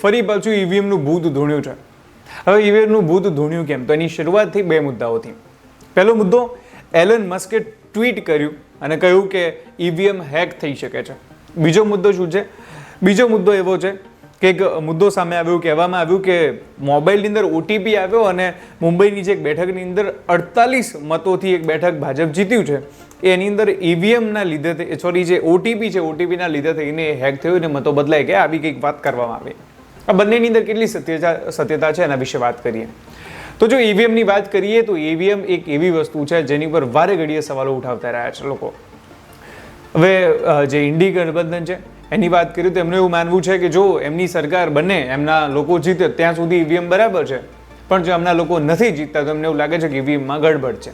ફરી પાછું ઈવીએમનું ભૂત ધૂણ્યું છે. હવે ઈવીએમનું ભૂત ધૂણ્યું કેમ? તો એની શરૂઆતથી બે મુદ્દાઓથી. પહેલો મુદ્દો, એલન મસ્કે ટ્વીટ કર્યું અને કહ્યું કે ઈવીએમ હેક થઈ શકે છે. બીજો મુદ્દો શું છે? બીજો મુદ્દો એવો છે કે એક મુદ્દો સામે આવ્યો, કહેવામાં આવ્યું કે મોબાઈલની અંદર ઓટીપી આવ્યો અને મુંબઈની જે એક બેઠકની અંદર 48 મતોથી એક બેઠક ભાજપ જીત્યું છે, એની અંદર ઈવીએમના લીધે જે ઓટીપી છે, ઓટીપીના લીધે થઈને હેક થયું અને મતો બદલાઈ ગયા, આવી કંઈક વાત કરવામાં આવી. આ બંનેની અંદર કેટલી સત્યતા છે એના વિશે વાત કરીએ. તો જો ઈવીએમની વાત કરીએ તો ઈવીએમ એક એવી વસ્તુ છે જેની પર વારે ઘડીએ સવાલો ઉઠાવતા રહ્યા છે લોકો. હવે જે ઇન્ડી ગઠબંધન છે એની વાત કરીએ તો એમનું એવું માનવું છે કે જો એમની સરકાર બને, એમના લોકો જીતે ત્યાં સુધી ઈવીએમ બરાબર છે, પણ જો એમના લોકો નથી જીતતા તો એમને એવું લાગે છે કે ઈવીએમમાં ગડબડ છે.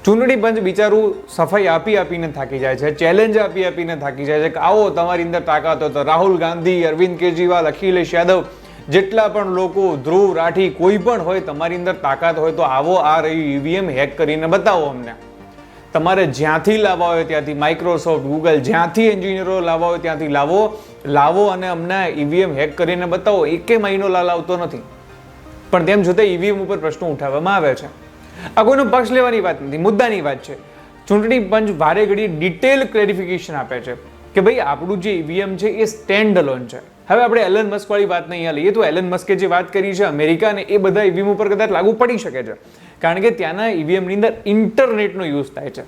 ચૂંટણી પંચ બિચારું સફાઈ આપીને થાકી જાય છે, ચેલેન્જ આપીને થાકી જાય છે કે આવો તમારી અંદર તાકાત હોય તો રાહુલ ગાંધી, અરવિંદ કેજરીવાલ, અખિલેશ યાદવ, જેટલા પણ લોકો, ધ્રુવ રાઠી, કોઈ પણ હોય, તમારી અંદર તાકાત હોય તો આવો, આ રહ્યું ઈવીએમ હેક કરીને બતાવો અમને. તમારે જ્યાંથી લાવવા હોય ત્યાંથી, માઇક્રોસોફ્ટ, ગૂગલ, જ્યાંથી એન્જિનિયરો લાવવા હોય ત્યાંથી લાવો અને અમને ઈવીએમ હેક કરીને બતાવો. એકે મહિનો લાવતો નથી, પણ તેમ છતાં ઈવીએમ ઉપર પ્રશ્નો ઉઠાવવામાં આવે છે. આ કોઈનો પક્ષ લેવાની વાત નથી, મુદ્દાની વાત છે. ચૂંટણી પંચ વારે ઘડી ડિટેલ ક્લેરિફિકેશન આપે છે કે ભાઈ આપણું જે ઈવીએમ છે એ સ્ટેન્ડ અલોન છે. હવે આપણે એલન મસ્ક વાળી વાત નહીં લઈએ તો એલન મસ્કે જે વાત કરી છે અમેરિકા ને એ બધા ઈવીએમ ઉપર કદાચ લાગુ પડી શકે છે, કારણ કે ત્યાંના ઈવીએમની અંદર ઇન્ટરનેટનો યુઝ થાય છે.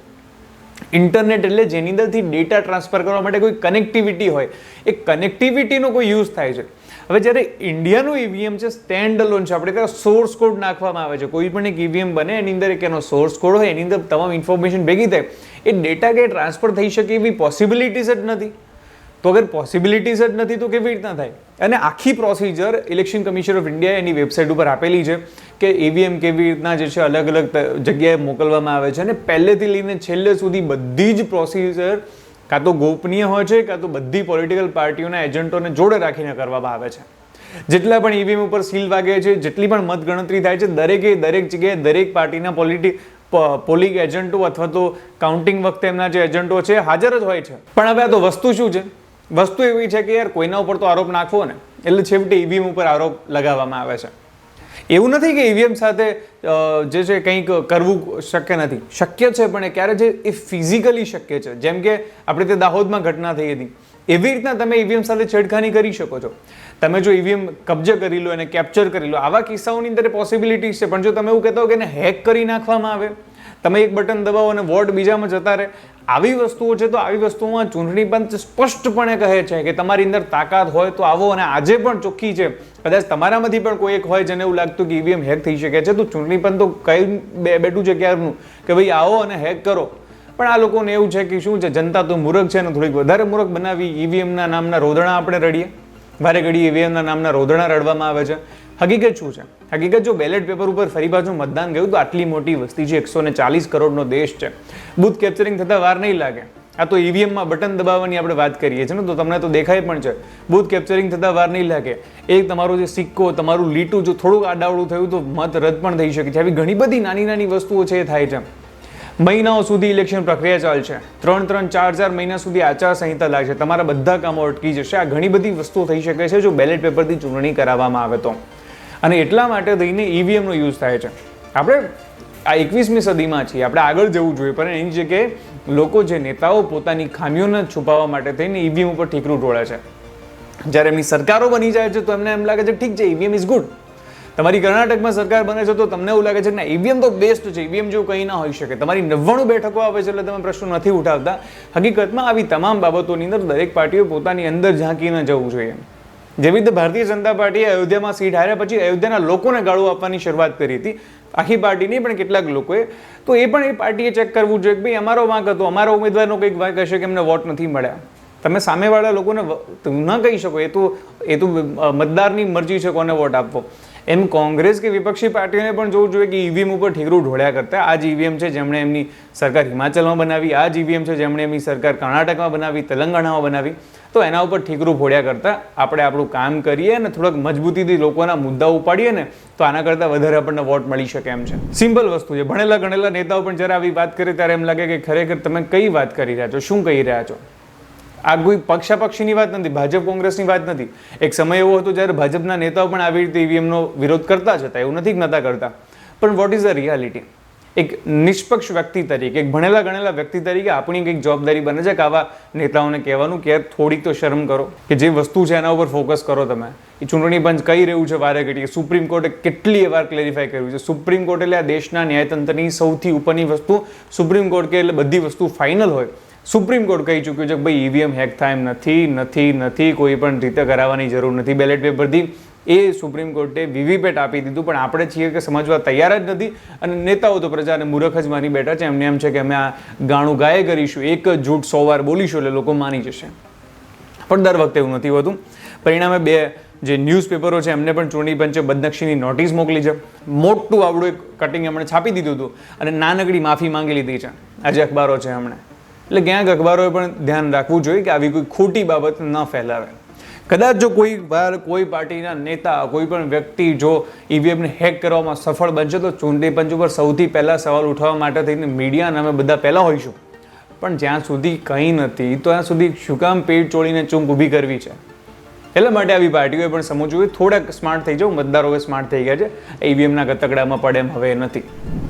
ઇન્ટરનેટ એટલે જેની અંદરથી ડેટા ટ્રાન્સફર કરવા માટે કોઈ કનેક્ટિવિટી હોય, એ કનેક્ટિવિટીનો કોઈ યુઝ થાય છે. હવે જ્યારે ઇન્ડિયાનું ઈવીએમ છે સ્ટેન્ડ અલોન છે, આપણે ત્યાં સોર્સ કોડ નાખવામાં આવે છે. કોઈ પણ એક ઈવીએમ બને એની અંદર એક એનો સોર્સ કોડ હોય, એની અંદર તમામ ઇન્ફોર્મેશન ભેગી થાય, એ ડેટા કે ટ્રાન્સફર થઈ શકે એવી પોસિબિલિટીઝ જ નથી. તો અગર પોસિબિલિટીઝ જ નથી તો કેવી રીતના થાય? અને આખી procedure election commission of India any website ઉપર આપેલી છે કે ઈવીએમ કેવી રીતના જે છે અલગ અલગ જગ્યાએ મોકલવામાં આવે છે, અને પહેલેથી લઈને છેલ્લે સુધી બધી જ પ્રોસિજર કાં તો ગોપનીય હોય છે, કાં તો બધી પોલિટિકલ પાર્ટીઓના એજન્ટોને જોડે રાખીને કરવામાં આવે છે. જેટલા પણ ઈવીએમ ઉપર સીલ વાગે છે, જેટલી પણ મત ગણતરી થાય છે, દરેક જગ્યાએ દરેક પાર્ટીના પોલિંગ એજન્ટો અથવા તો કાઉન્ટિંગ વખતે એમના જે એજન્ટો છે હાજર જ હોય છે. પણ હવે આ તો વસ્તુ શું છે? વસ્તુ એવી છે કે યાર કોઈના ઉપર તો આરોપ નાખવો ને, એટલે છેવટે ઈવીએમ ઉપર આરોપ લગાવવામાં આવે છે. એવું નથી કે ઈવીએમ સાથે જે છે કંઈક કરવું શક્ય નથી, શક્ય છે, પણ ક્યારે છે એ ફિઝિકલી શક્ય છે. જેમ કે આપણે તે દાહોદમાં ઘટના થઈ હતી, એવી રીતના તમે ઈવીએમ સાથે છેડખાની કરી શકો છો. તમે જો ઈવીએમ કબજે કરી લો અને કેપ્ચર કરી લો, આવા કિસ્સાઓની અંદર પોસિબિલિટીઝ છે. પણ જો તમે એવું કહેતા હો કે એને હેક કરી નાખવામાં આવે, તમે એક બટન દબાવો અને વોટ બીજામાં જતા રહે, આવી વસ્તુઓ છે. તો આવી વસ્તુઓમાં ચૂંટણી પંચ સ્પષ્ટપણે કહે છે કે તમારી અંદર તાકાત હોય તો આવો, અને આજે પણ ચોખ્ખી છે. કદાચ તમારામાંથી પણ કોઈ એક હોય જેને એવું લાગતું કે ઈવીએમ હેક થઈ શકે છે, તો ચૂંટણી પંચ તો કઈ બેઠું છે ક્યારનું કે ભાઈ આવો અને હેક કરો. પણ આ લોકોને એવું છે કે શું છે, જનતા તો મૂર્ખ છે ને થોડીક વધારે મૂર્ખ બનાવી ઈવીએમના નામના રોદણા આપણે રડીએ. વારે ઘડી ઈવીએમના નામના રોદણા રડવામાં આવે છે. હકીકત શું છે? હકીકત જો બેલેટ પેપર ઉપર ફરી પાછું મતદાન ગયું તો આટલી મોટી વસ્તી છે, 140 કરોડનો દેશ છે, બૂથ કેપ્ચરિંગ થતા વાર નહીં લાગે. આ તો ઈવીએમમાં બટન દબાવવાની આપણે વાત કરીએ છીએ ને, તો તમને તો દેખાય પણ છે, બૂથ કેપ્ચરિંગ થતા વાર નહીં લાગે. એક તમારો જે સિક્કો, તમારું લીટું જો થોડુંક આડાવડું થયું તો મત રદ પણ થઈ શકે છે. આવી ઘણી બધી નાની વસ્તુઓ છે એ થાય છે. મહિનાઓ સુધી ઇલેક્શન પ્રક્રિયા ચાલશે, 3-3, 4-4 મહિના સુધી આચાર સંહિતા લાગશે, તમારા બધા કામો અટકી જશે. આ ઘણી બધી વસ્તુઓ થઈ શકે છે જો બેલેટ પેપરથી ચૂંટણી કરાવવામાં આવે તો. અને એટલા માટે થઈને ઈવીએમનો યુઝ થાય છે. આપણે આ 21મી સદીમાં છીએ, આપણે આગળ જવું જોઈએ, પણ એની જગ્યાએ લોકો, જે નેતાઓ પોતાની ખામીઓને છુપાવવા માટે થઈને ઈવીએમ ઉપર ઠીકરું ઢોળે છે. જ્યારે એમની સરકારો બની જાય છે તો એમને એમ લાગે છે ઠીક છે, ઈવીએમ ઇઝ ગુડ. તમારી કર્ણાટકમાં સરકાર બને છે તો તમને એવું લાગે છે કે ના, ઈવીએમ તો બેસ્ટ છે, ઈવીએમ જેવું કંઈ ના હોઈ શકે. તમારી 90 બેઠકો આવે છે એટલે તમે પ્રશ્નો નથી ઉઠાવતા. હકીકતમાં આવી તમામ બાબતોની અંદર દરેક પાર્ટીઓ પોતાની અંદર ઝાંકીને જવું જોઈએ. જેવી રીતે ભારતીય જનતા પાર્ટીએ અયોધ્યામાં સીટ હાર્યા પછી અયોધ્યાના લોકોને ગાળો આપવાની શરૂઆત કરી હતી, આખી પાર્ટી નહીં પણ કેટલાક લોકોએ, તો એ પણ એ પાર્ટીએ ચેક કરવું જોઈએ કે ભાઈ અમારો વાંક હતો, અમારા ઉમેદવારનો કંઈક વાંક હશે કે એમને વોટ નથી મળ્યા. તમે સામેવાળા લોકોને ન કહી શકો, એ તો મતદારની મરજી છે કોને વોટ આપવો. એમ કોંગ્રેસ કે વિપક્ષી પાર્ટીઓને પણ જોવું જોઈએ કે ઈવીએમ ઉપર ઠીકરું ઢોળ્યા કરતા આ જ ઈવીએમ છે જેમણે એમની સરકાર હિમાચલમાં બનાવી, આ જ ઈવીએમ છે જેમણે એમની સરકાર કર્ણાટકમાં બનાવી, તેલંગાણામાં બનાવી, તો એના ઉપર ઠીકરું ફોડ્યા કરતા આપણે આપણું કામ કરીએ અને થોડાક મજબૂતીથી લોકોના મુદ્દા ઉપાડીએ ને, તો આના કરતાં વધારે આપણને વોટ મળી શકે એમ છે. સિમ્પલ વસ્તુ છે. ભણેલા ગણેલા નેતાઓ પણ જ્યારે આવી વાત કરે ત્યારે એમ લાગે કે ખરેખર તમે કઈ વાત કરી રહ્યા છો, શું કહી રહ્યા છો. આ કોઈ પક્ષાપક્ષીની વાત નથી, ભાજપ કોંગ્રેસની વાત નથી. એક સમય એવો હતો જ્યારે ભાજપના નેતાઓ પણ આવી રીતે ઈવીએમનો વિરોધ કરતા જ હતા, એવું નથી કે નહોતા કરતા. પણ વોટ ઇઝ ધ રિયાલિટી? એક નિષ્પક્ષ વ્યક્તિ તરીકે, એક ભણેલા ગણેલા વ્યક્તિ તરીકે આપણી કંઈક જવાબદારી બને છે કે આવા નેતાઓને કહેવાનું કે થોડીક તો શરમ કરો, કે જે વસ્તુ છે એના ઉપર ફોકસ કરો. તમે એ ચૂંટણી પંચ કહી રહ્યું છે વારે ઘડીએ, સુપ્રીમ કોર્ટે કેટલી વાર ક્લેરિફાઈ કર્યું છે. સુપ્રીમ કોર્ટ એટલે આ દેશના ન્યાયતંત્રની સૌથી ઉપરની વસ્તુ. સુપ્રીમ કોર્ટ કે એટલે બધી વસ્તુ ફાઇનલ હોય. સુપ્રીમ કોર્ટ કહી ચૂક્યું છે કે ભાઈ ઈવીએમ હેક થાય એમ નથી, કોઈ પણ રીતે કરાવવાની જરૂર નથી બેલેટ પેપરથી. એ સુપ્રીમ કોર્ટે વીવીપેટ આપી દીધું, પણ આપણે છીએ કે સમજવા તૈયાર જ નથી. અને નેતાઓ તો પ્રજાને મૂર્ખ જ માની બેઠા છે. એમને એમ છે કે અમે આ ગાણું ગાયે કરીશું, એક જ જૂઠ 100 વાર બોલીશું એટલે લોકો માની જશે. પણ દર વખતે એવું નથી હોતું. પરિણામે બે જે ન્યૂઝપેપરો છે એમને પણ ચૂંટણી પંચે બદનક્ષીની નોટિસ મોકલી છે. મોટું આવડું એક કટિંગ એમણે છાપી દીધું હતું અને નાનકડી માફી માંગી લીધી છે. આજે અખબારો છે એમણે. એટલે ક્યાંક અખબારોએ પણ ધ્યાન રાખવું જોઈએ કે આવી કોઈ ખોટી બાબત ન ફેલાવે. કદાચ જો કોઈ વાર કોઈ પાર્ટીના નેતા, કોઈ પણ વ્યક્તિ જો ઈવીએમને હેક કરવામાં સફળ બનશે તો ચૂંટણી પંચ ઉપર સૌથી પહેલાં સવાલ ઉઠાવવા માટે થઈને મીડિયા અને અમે બધા પહેલાં હોઈશું. પણ જ્યાં સુધી કંઈ નથી તો ત્યાં સુધી શું કામ પેટ ચોળીને ચૂંક ઊભી કરવી છે? એટલા માટે આવી પાર્ટીઓએ પણ સમજવું, થોડાક સ્માર્ટ થઈ જાવ. મતદારો હવે સ્માર્ટ થઈ ગયા છે, ઈવીએમના ગતકડામાં પડે એમ હવે નથી.